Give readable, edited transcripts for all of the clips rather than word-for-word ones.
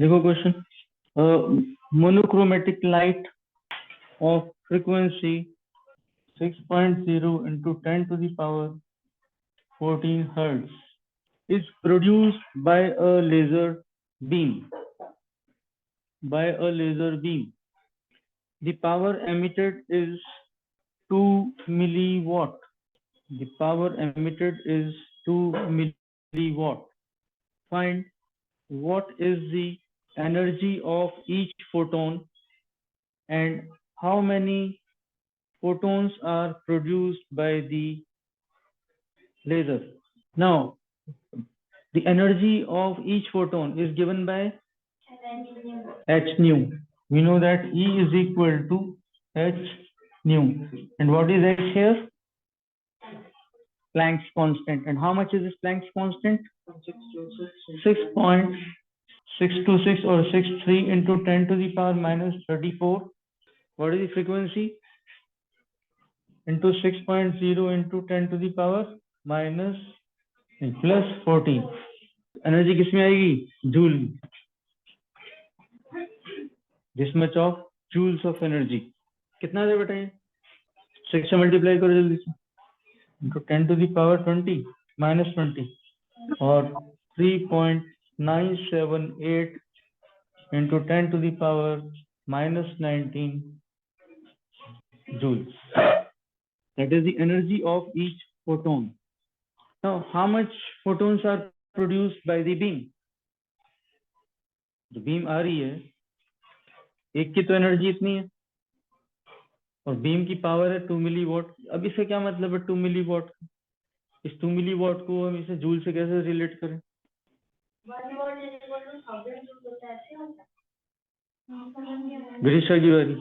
देखो question, monochromatic light of frequency 6.0 into 10 to the power 14 hertz is produced by a laser beam. The power emitted is 2 milliwatt. The power emitted is 2 milliwatt. Find what is the energy of each photon and how many photons are produced by the laser. Now, the energy of each photon is given by h nu. We know that E is equal to h nu. And what is h here? Planck's constant. And how much is this Planck's constant? 6.626 or 63 into 10 to the power minus 34. What is the frequency? Into 6.0 into 10 to the power minus plus 14. Energy किसमें आएगी? Joule. This much of joules of energy. कितना है बेटा? ये 6 से multiply करो जल्दी से. into 10 to the power 20 minus 20 और 3.978 into 10 to the power minus 19 joules. That is the energy of each photon. Now, how much photons are produced by the beam? जो बीम आ रही है, एक की तो एनर्जी इतनी है और बीम की पावर है 2 मिलीवॉट. अब इससे क्या मतलब है 2 मिलीवॉट? इस 2 मिलीवॉट को हम इसे जूल से कैसे रिलेट करें? 1 watt is equal to 1000 joule होता है, ऐसे होता है. ग्रीशा की बारी.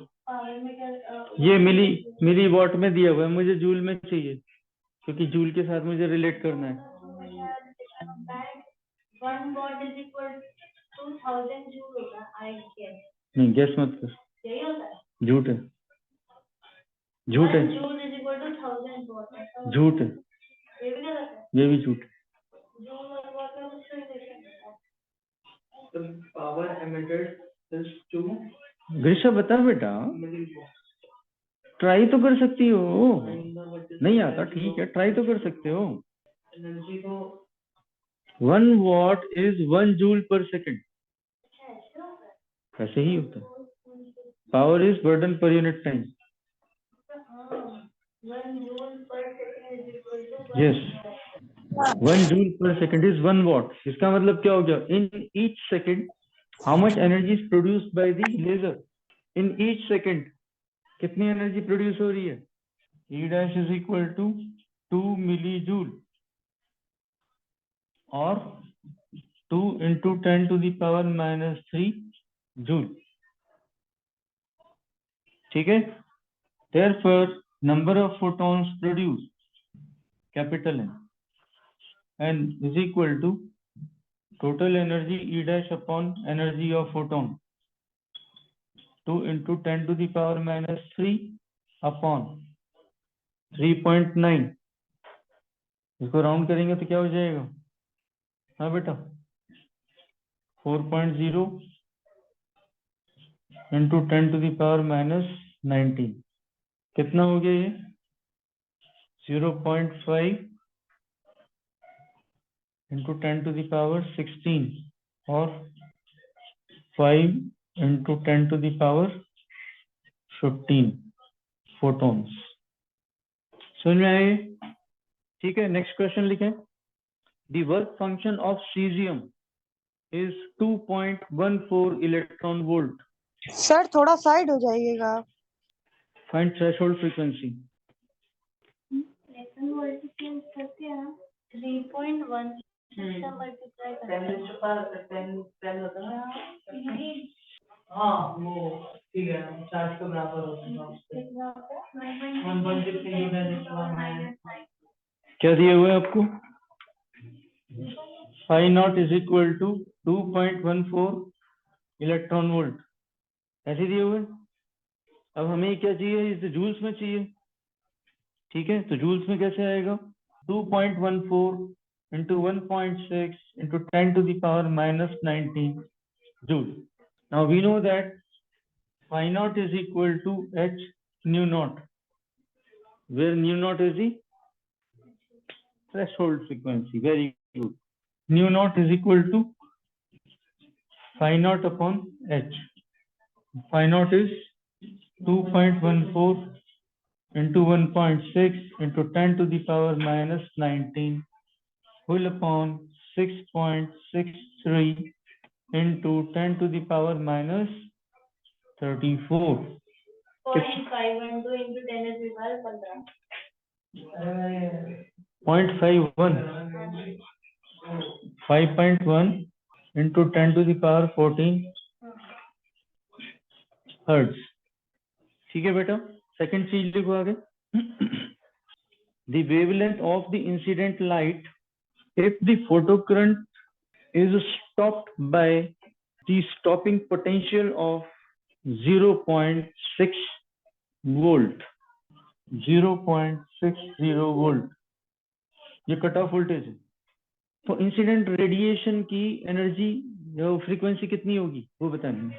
ये मिलीवॉट में दिया हुआ है, मुझे जूल में चाहिए क्योंकि जूल के साथ मुझे रिलेट करना है. 1 watt is equal to 2000 joule होता है, आई गेस. नहीं, गेस मत कर. यही होता है. झूठ है. झूठ है. Joule is equal to 1000 watt. झूठ है. ये भी गलत है. ये भी झूठ है. जूल और वॉट में कुछ रिलेशन नहीं है. तो पावर एमिटेड इज 2. ग्रीशा बता बेटा. ट्राई तो कर सकती हो. नहीं आता, ठीक है, ट्राई तो कर सकते हो. एनर्जी को 1 watt is 1 joule per second. ऐसे ही होता है. Power is burden per unit time. Yes, 1 joule per second is 1 watt. इसका मतलब क्या हो गया? In each second how much energy is produced by the laser? In each second कितनी energy produce हो रही है? E dash is equal to 2 millijoule और 2 into 10 to the power minus 3 joule. ठीक है. Therefore, number of photons produced, capital N, and is equal to total energy E dash upon energy of photon 2 into 10 to the power minus 3 upon 3.9. इसको round करेंगे तो क्या हो जाएगा? हाँ बेटा, 4.0 into 10 to the power minus 19. कितना हो गया ये? 0.5 into 10 to the power 16 और 5 into 10 to the power 15 photons. समझ में आए? ठीक है. नेक्स्ट क्वेश्चन लिखें. The work function of cesium is 2.14 electron volt. Sir थोड़ा साइड हो जाइएगा. Find threshold frequency. Electron volt की करते हैं 3.1 से मल्टीप्लाई करते हैं. 10 होता है. हाँ, वो ठीक है, चार्ज के बराबर होता है. 1.6 क्या दिए हुए आपको? phi naught is equal to 2.14 electron volt. ऐसे दिए हुए. अब हमें क्या चाहिए? इसे जूल्स में चाहिए. ठीक है, तो जूल्स में कैसे आएगा? 2.14 into 1.6 into 10 to the power minus 19 joule. Now we know that phi naught is equal to h nu naught, where nu naught is the threshold frequency. Very good. Nu naught is equal to phi naught upon h. Phi naught is 2.14 into 1.6 into 10 to the power minus 19 whole upon 6.63 into 10 to the power minus 34. 0.512 into 10 is equal to 0.51 5.1 into 10 to the power 14 hertz. ठीक है बेटा, second चीज लिखो आगे. The wavelength of the incident light if the photocurrent is stopped by the stopping potential of 0.6 volt. 0.60 volt ये cut off voltage है. तो incident radiation की एनर्जी फ्रीक्वेंसी कितनी होगी वो बतानी है.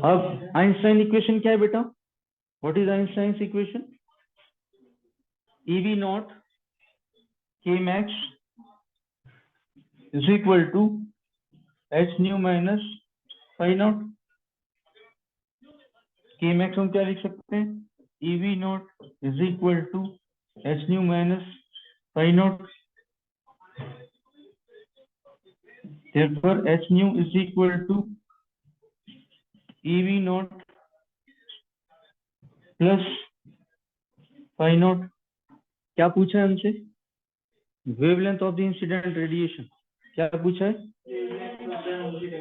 अब आइंस्टाइन इक्वेशन क्या है बेटा? What is Einstein equation? EV not K max is equal to h nu minus phi naught. K max हम क्या लिख सकते हैं? EV naught is equal to h nu minus phi naught. Therefore h nu is equal to EV naught plus phi naught. क्या पूछा है हमसे? Wavelength of the incident radiation. क्या पूछा है?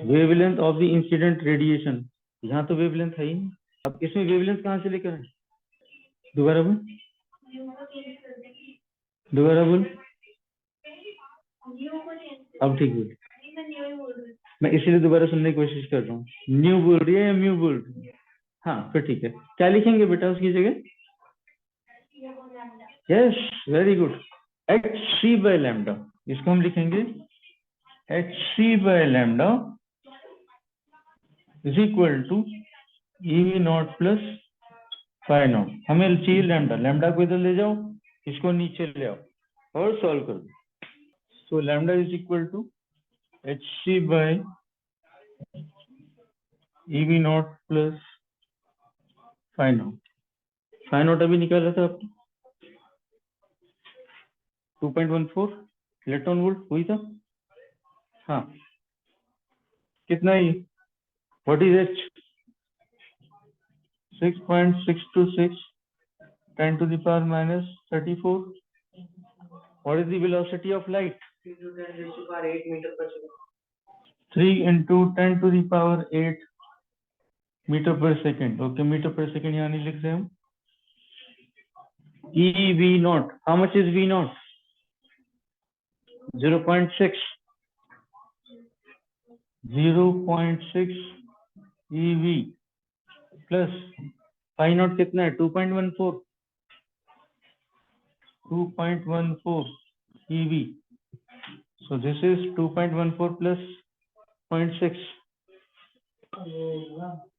Wavelength of the incident radiation. यहाँ तो wavelength है ही नहीं. अब इसमें वेवलेंथ कहाँ से लेकर आए? दोबारा बोल. दोबारा बोल. अब ठीक बोल. मैं इसीलिए दोबारा सुनने की कोशिश कर रहा हूँ. न्यू बोल रही है या म्यू बोल रही है? हाँ फिर ठीक है. क्या लिखेंगे बेटा उसकी जगह? Yes very good. hc by lambda. इसको हम लिखेंगे hc by lambda is equal to EV naught plus phi naught. हमें चाहिए लैम्डा. लैम्डा को इधर ले जाओ, इसको नीचे ले आओ और सॉल्व कर दो. So lambda is equal to hc by EV naught plus phi naught. phi naught अभी निकाला था आपने 2.14 इलेक्ट्रॉन वोल्ट हुई था. हाँ कितना है? What is h? 6.626 10 to the power minus 34. What is the velocity of light? 3 into 10 to the power 8 meter per second. Okay, meter per second यहाँ नहीं लिख रहे हम. EV naught. How much is V naught? 0.6. 0.6 EV plus phi naught कितना है? 2.14. 2.14 EV. So this is 2.14 plus 0.6.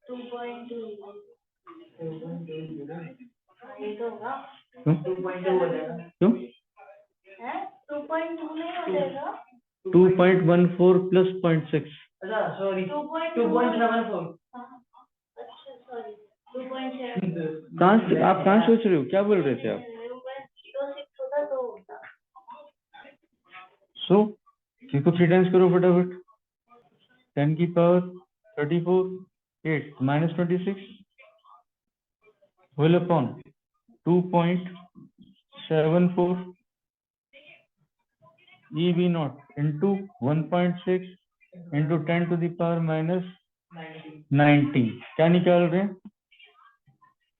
2.2. ये तो होगा. क्यों? 2.2 हो जाएगा. क्यों? 2.2 नहीं हो जाएगा. 2.14 plus 0.6. अच्छा सॉरी 2.74. अच्छा सॉरी 2.7. आप कहाँ सोच रहे हो? क्या बोल रहे थे आप? 2.06 होता तो होता. सो इसको 3 टाइम्स करो फटाफट. 10 की power 34 8 minus 26 whole upon 2.74 EV naught into 1.6 into 10 to the power minus 19. क्या निकाल रहे हैं?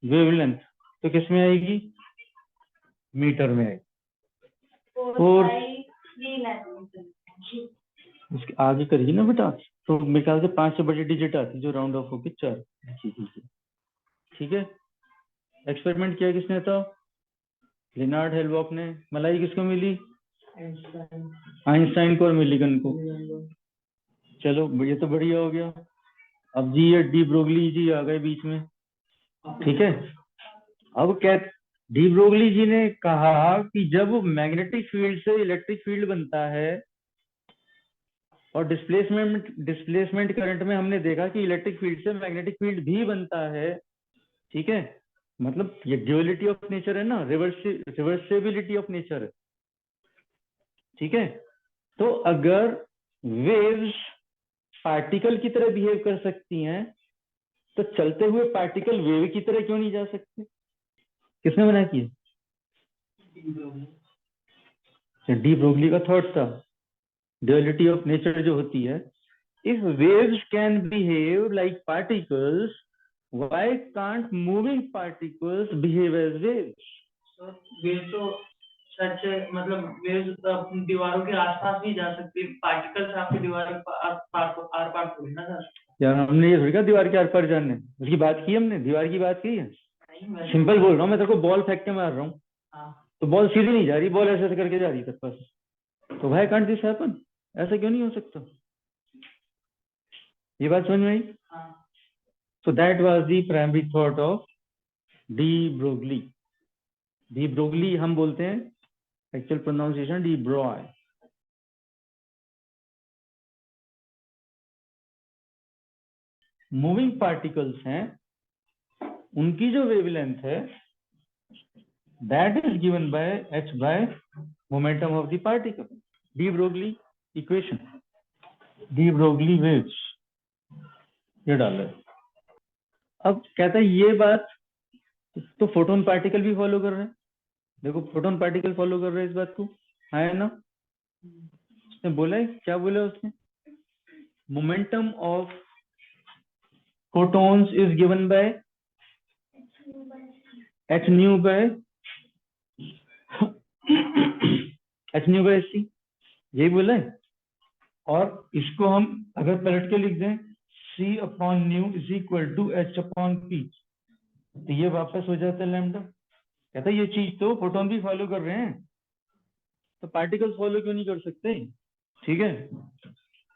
वेवलेंथ. तो किस में आएगी? मीटर में आएगी. 4.3 उसके आगे करिए ना बेटा. तो मेरे ख्याल से 5 से बड़ी डिजिट आती जो राउंड ऑफ होके 4. ठीक है. एक्सपेरिमेंट किया किसने था? लिनार्ड हेलबॉक ने. मलाई किसको मिली? आइंस्टाइन को और मिलिगन को. चलो ये तो बढ़िया हो गया। अब जी ये डी ब्रोगली जी आ गए बीच में, ठीक है। अब क्या, डी ब्रोगली जी ने कहा कि जब मैग्नेटिक फील्ड से इलेक्ट्रिक फील्ड बनता है और डिस्प्लेसमेंट करंट में हमने देखा कि इलेक्ट्रिक फील्ड से मैग्नेटिक फील्ड भी बनता है, ठीक है। मतलब ये ड्यूअलिटी ऑफ नेचर है ना, रिवर्सिबिलिटी ऑफ नेचर है, ठीक है। तो अगर वेव्स पार्टिकल की तरह बिहेव कर सकती हैं तो चलते हुए पार्टिकल वेव की तरह क्यों नहीं जा सकते? किसने मना किया? डी ब्रोगली का थॉट था। ड्यूअलिटी ऑफ नेचर जो होती है, if waves can behave like particles, why can't moving particles behave as waves? Wave तो सच मतलब वेव दीवारों के आसपास भी जा सकती है, पार्टिकल्स आपकी दीवार के आर पार थोड़ी ना जा सकते। यार हमने ये थोड़ी कहा दीवार के आर पार जाने, उसकी बात की हमने, दीवार की बात की है। सिंपल बोल रहा हूँ मैं, तेरे को बॉल फेंक के मार रहा हूँ, तो बॉल सीधी नहीं जा रही, बॉल ऐसे ऐसे करके जा रही है तेरे पास, तो व्हाई कांट दिस हैपन? ऐसा क्यों नहीं हो सकता? ये बात समझ में आई? So that was the primary thought of de Broglie. De Broglie हम बोलते हैं, actual pronunciation de Broglie. Moving particles हैं, उनकी जो वेवलेंथ है that is given by h by momentum of the particle, de Broglie equation, de Broglie waves, ये डाला है। अब कहता है ये बात तो फोटोन पार्टिकल भी फॉलो कर रहे हैं, देखो फोटोन पार्टिकल फॉलो कर रहे हैं इस बात को, है ना। उसने बोला है, क्या बोला उसने, momentum of photons is given by h nu by h nu by c, यही बोला है। और इसको हम अगर पलट के लिख दें c upon nu is equal to h upon p, तो ये वापस हो जाता है लैम्डा। कहता है ये चीज तो फोटोन भी फॉलो कर रहे हैं, तो पार्टिकल्स फॉलो क्यों नहीं कर सकते? ठीक है।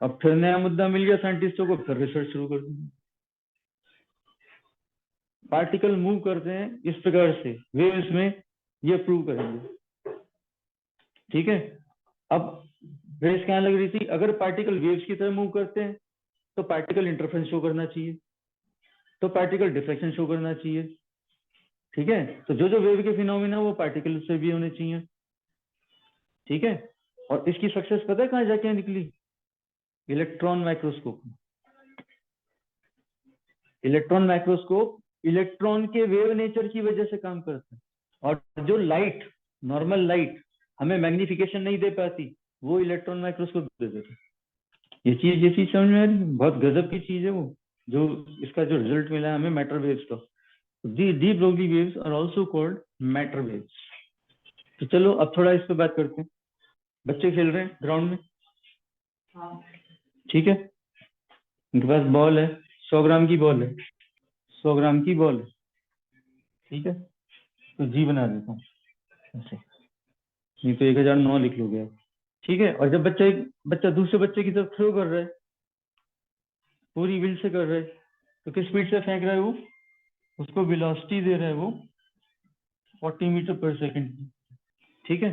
अब फिर नया मुद्दा मिल गया साइंटिस्टों को, फिर रिसर्च शुरू कर दी। पार्टिकल मूव करते हैं इस प्रकार से वेव्स में, ये प्रूव करेंगे, ठीक है। अब रेस क्या लग रही थी, अगर पार्टिकल वेव्स की तरह मूव करते हैं तो पार्टिकल इंटरफेरेंस शो करना चाहिए, तो पार्टिकल डिफ्रेक्शन शो करना चाहिए, ठीक है। तो जो जो वेव के फिनोमिना वो पार्टिकल से भी होने चाहिए, ठीक है। और इसकी सक्सेस पता है कहां जाके निकली? Electron microscope. Electron microscope electron के वेव नेचर की वजह से काम करता है, और जो लाइट, नॉर्मल लाइट हमें मैग्निफिकेशन नहीं दे पाती, वो इलेक्ट्रॉन माइक्रोस्कोप दे देता है। ये चीज समझ में आ रही है? बहुत गजब की चीज है वो, जो इसका जो रिजल्ट मिला है हमें मैटर वेव्स का। De Broglie waves are also called matter waves. तो चलो अब थोड़ा इस पे बात करते हैं। बच्चे खेल रहे हैं ग्राउंड में, ठीक है। उनके पास बॉल है, 100 ग्राम की बॉल है, 100 ग्राम की बॉल है, ठीक है। तो जी बना देता हूँ ऐसे, नहीं तो 1009 लिख लोगे आप, ठीक है। और जब बच्चा दूसरे बच्चे की तरफ थ्रो कर रहा है, पूरी व्हील से कर रहा है, तो किस स्पीड से फेंक रहा है वो? उसको वेलोसिटी दे रहा है वो 40 मीटर पर सेकंड, ठीक है।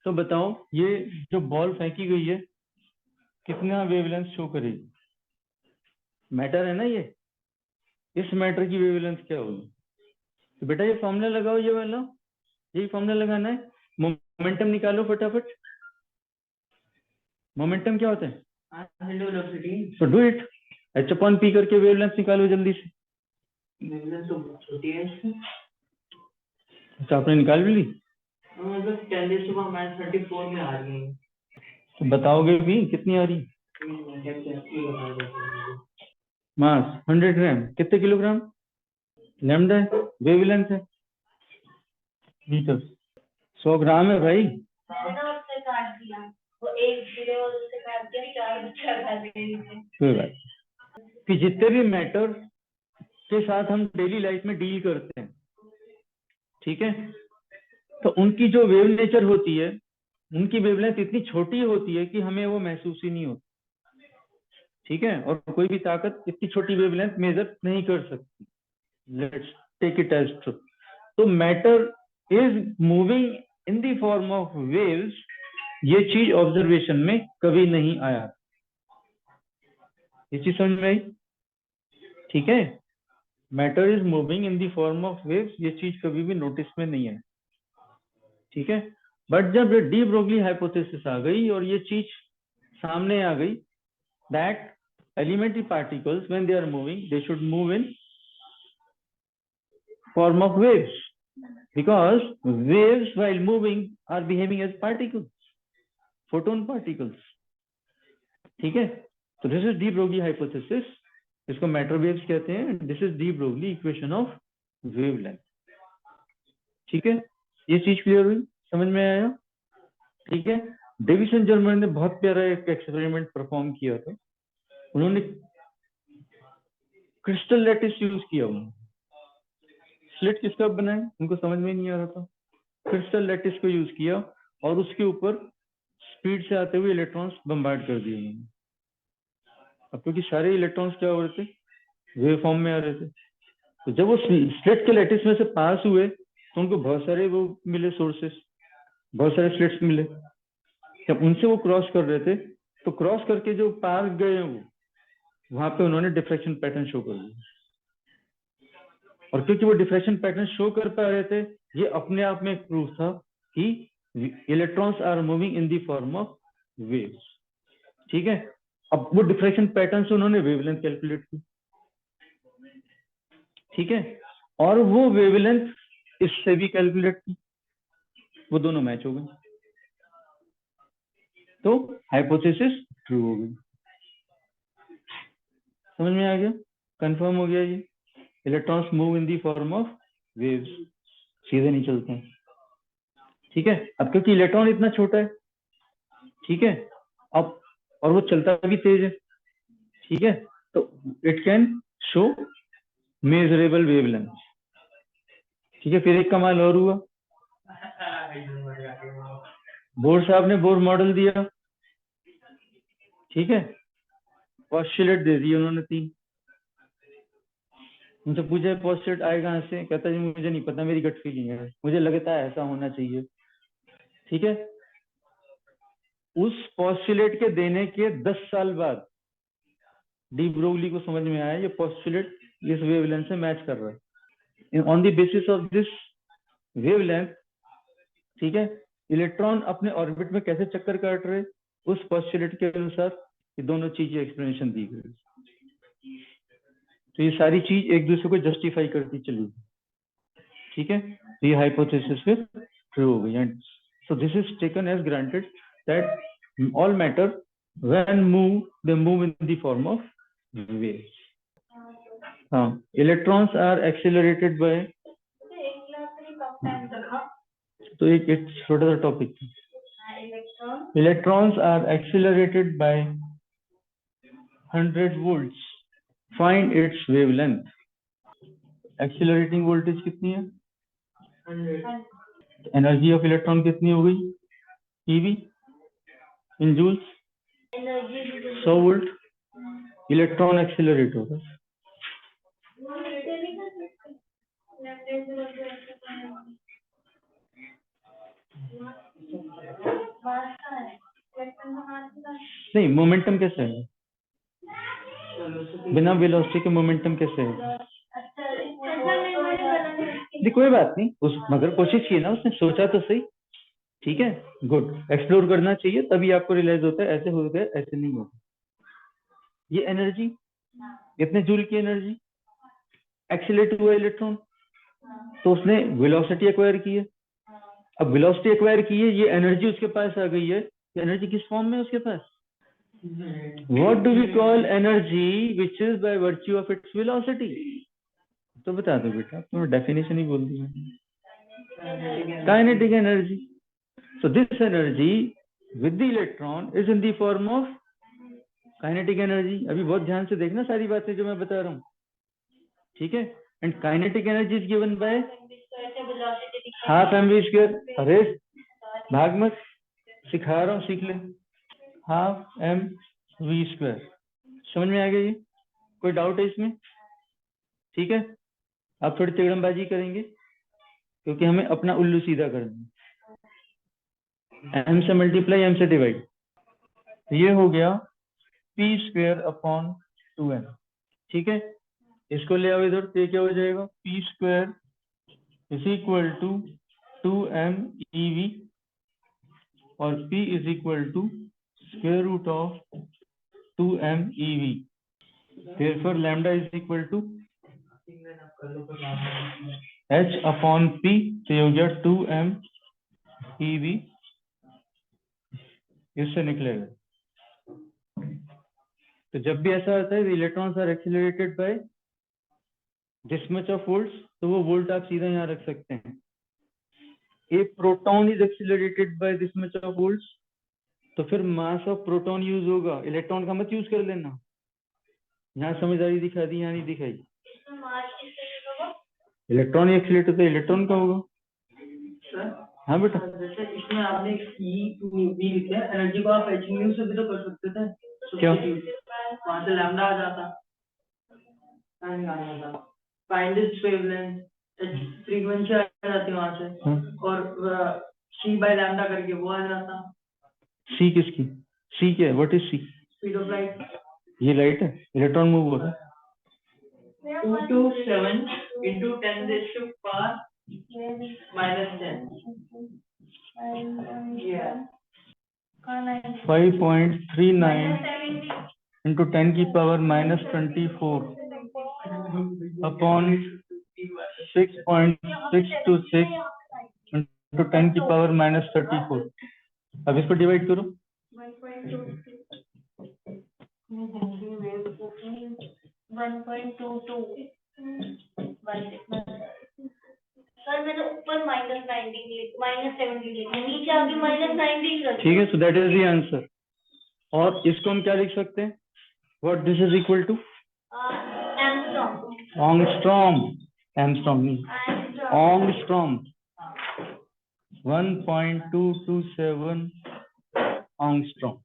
तो बताओ ये जो बॉल फेंकी गई है कितना वेवलेंथ शो करेगी? मैटर है ना ये, इस मैटर की वेवलेंथ क्या होगी? तो बेटा ये फॉर्मूला लगाओ, ये वाला, यही फॉर्मूला लगाना है। मोमेंटम निकालो फटाफट। मोमेंटम क्या होता है? तो do it, h upon p करके वेवलेंथ निकालो जल्दी से। वेवलेंथ तो छोटी है इसकी। अच्छा आपने निकाल भी ली? मतलब 10⁻34 में आ रही है। तो बताओगे भी कितनी आ रही? मास 100 ग्राम, कितने किलोग्राम? लैम्डा है, वेवलेंथ है मीटर, 100 ग्राम है भाई। उससे काट दिया, वो एक जीरो उससे काट दिया, 4 बच्चा खा गए। कोई बात कि जितने भी मैटर के साथ हम डेली लाइफ में डील करते हैं, ठीक है, तो उनकी जो वेव नेचर होती है, उनकी वेवलेंथ इतनी छोटी होती है कि हमें वो महसूस ही नहीं होता, ठीक है, और कोई भी ताकत इतनी छोटी वेवलेंथ मेजर नहीं कर सकती। Let's take it as true. तो matter is moving in the form of waves, ये चीज ऑब्जर्वेशन में कभी नहीं आया। ये चीज समझ में आई? ठीक है, matter is moving in the form of waves, ये चीज कभी भी नोटिस में नहीं है। ठीक है, बट जब डी ब्रोगली हाइपोथेसिस आ गई और ये चीज सामने आ गई that elementary particles when they are moving they should move in form of waves, because waves while moving are behaving as particles, photon particles. ठीक है, तो this is de Broglie hypothesis, इसको मैटर वेव्स कहते हैं। This is de Broglie equation of wavelength. ठीक है, ये चीज क्लियर हुई, समझ में आया? ठीक है, डेविसन जर्मन ने बहुत प्यारा एक एक्सपेरिमेंट परफॉर्म किया था। उन्होंने क्रिस्टल लैटिस यूज किया। उन्होंने स्लिट किसका बनाए, उनको समझ में नहीं आ रहा था, क्रिस्टल लैटिस को यूज किया और उसके ऊपर स्पीड से आते हुए इलेक्ट्रॉन्स बम्बार्ड कर दिए उन्होंने। अब क्योंकि सारे इलेक्ट्रॉन्स क्या हो रहे थे, वेव फॉर्म में आ रहे थे, तो जब वो स्लिट के लैटिस में से पास हुए तो उनको बहुत सारे वो मिले सोर्सेस, बहुत सारे स्लिट्स मिले। जब उनसे वो क्रॉस कर रहे थे तो क्रॉस करके जो पार गए वो वहां पे उन्होंने डिफ्रैक्शन पैटर्न शो कर दिया, और क्योंकि वो डिफ्रैक्शन पैटर्न शो कर पा रहे थे, ये अपने आप में एक प्रूफ था कि electrons are moving in the form of waves. ठीक है, अब वो डिफ्रैक्शन पैटर्न से उन्होंने वेवलेंथ कैलकुलेट की। ठीक है, और वो वेवलेंथ इससे भी कैलकुलेट की, वो दोनों मैच हो गए, तो हाइपोथेसिस ट्रू हो गई। समझ में आ गया, कंफर्म हो गया, ये electrons move in the form of waves, सीधे नहीं चलते हैं। ठीक है, अब क्योंकि इलेक्ट्रॉन इतना छोटा है, ठीक है, अब और वो चलता भी तेज है, ठीक है, तो it can show measurable wavelength. ठीक है, फिर एक कमाल और हुआ, बोर साहब ने बोर मॉडल दिया। ठीक है, पोस्टुलेट दे दिए उन्होंने 3। उनसे पूछा पोस्टुलेट आए कहां से, कहता है मुझे नहीं पता, मेरी गट फीलिंग है, मुझे लगता है ऐसा होना चाहिए। ठीक है, उस पोस्टुलेट के देने के 10 साल बाद डी ब्रोगली को समझ में आया ये पोस्टुलेट इस वेवलेंथ से मैच कर रहा है। On the basis of this wavelength, ठीक है, इलेक्ट्रॉन अपने ऑर्बिट में कैसे चक्कर काट रहे, उस पोस्टुलेट के अनुसार ये दोनों चीजें एक्सप्लेनेशन दी गई। तो ये सारी चीज एक दूसरे को जस्टिफाई करती चली। ठीक है, तो ये हाइपोथेसिस फिर ट्रू हो गई। And so this is taken as granted that all matter when move they move in the form of waves. हाँ, electrons are accelerated by, तो एक छोटा सा topic, electrons are accelerated by 100 volts. Find its wavelength. Accelerating voltage कितनी है? 100. Energy of electron कितनी हो गई? EV इन जूल्स, 100 वोल्ट। इलेक्ट्रॉन एक्सेलरेट होगा, नहीं मोमेंटम कैसे है, बिना वेलोसिटी के मोमेंटम कैसे है? कोई बात नहीं, उस मगर कोशिश की ना, उसने सोचा तो सही। ठीक है, गुड, एक्सप्लोर करना चाहिए, तभी आपको रियलाइज होता है ऐसे हो गए, ऐसे नहीं होगा। ये एनर्जी, इतने जूल की एनर्जी, एक्सीलरेट हुआ इलेक्ट्रॉन, तो उसने वेलोसिटी एक्वायर की है। अब वेलोसिटी एक्वायर की है, ये एनर्जी उसके पास आ गई है, एनर्जी किस फॉर्म में उसके पास? What do we call energy which is by virtue of its velocity? तो बता दो बेटा, तुमने डेफिनेशन ही बोल दिया, kinetic energy. So this energy with the electron is in the form of kinetic energy. अभी बहुत ध्यान से देखना सारी बातें जो मैं बता रहा हूँ, ठीक है। And kinetic energy is given by half mv square. अरे भाग मत, सिखा रहा हूँ, सीख ले। Half mv square. समझ में आ गया? ये कोई डाउट है इसमें? ठीक है, आप थोड़ी तिगड़मबाजी करेंगे क्योंकि हमें अपना उल्लू सीधा करना है। m से मल्टीप्लाई m से डिवाइड, ये हो गया p स्क्वायर अपॉन 2m। ठीक है, इसको ले आओ इधर, तो ये क्या हो जाएगा? p square is equal to 2m ev और p is equal to square root of 2m ev। therefore lambda is equal to h upon p, तो ये हो गया 2m ev, इससे निकलेगा। तो जब भी ऐसा होता है electrons are accelerated by this much of volts, तो वो वोल्ट आप सीधा यहाँ रख सकते हैं। A proton is accelerated by this much of volts, तो फिर मास ऑफ प्रोटॉन यूज होगा, इलेक्ट्रॉन का मत यूज कर लेना। यहाँ समझदारी दिखा दी, यहाँ नहीं दिखाई। इसमें मास किससे यूज होगा? इलेक्ट्रॉन ही एक्सीलरेट होता है, इलेक्ट्रॉन का होगा। हाँ बेटा, जैसे इसमें आपने ई लिखा है, एनर्जी को आप एच न्यू से भी तो कर सकते थे। क्या? वहां से लैम्डा आ जाता, फाइंड इट्स वेवलेंथ, फ्रीक्वेंसी आ जाती वहां से, और सी बाय लैम्डा करके वो आ जाता। सी किसकी? सी क्या है? What is C? Speed of light. ये लाइट है, इलेक्ट्रॉन मूव होता है। 227 into 10 raised to power minus 10. Yeah. 5.39 into 10 की पावर माइनस 24 अपॉन 6.626 into 10 की पावर माइनस 34। अब इसको डिवाइड करो। 1.22 सर मैंने ऊपर -17 लिखा, नीचे आगे -19 ठीक है, so that is the answer. और इसको हम क्या लिख सकते हैं? What this is equal to? Angstrom. Angstrom नहीं, एंगस्ट्रॉम। 1.227 एंगस्ट्रॉम।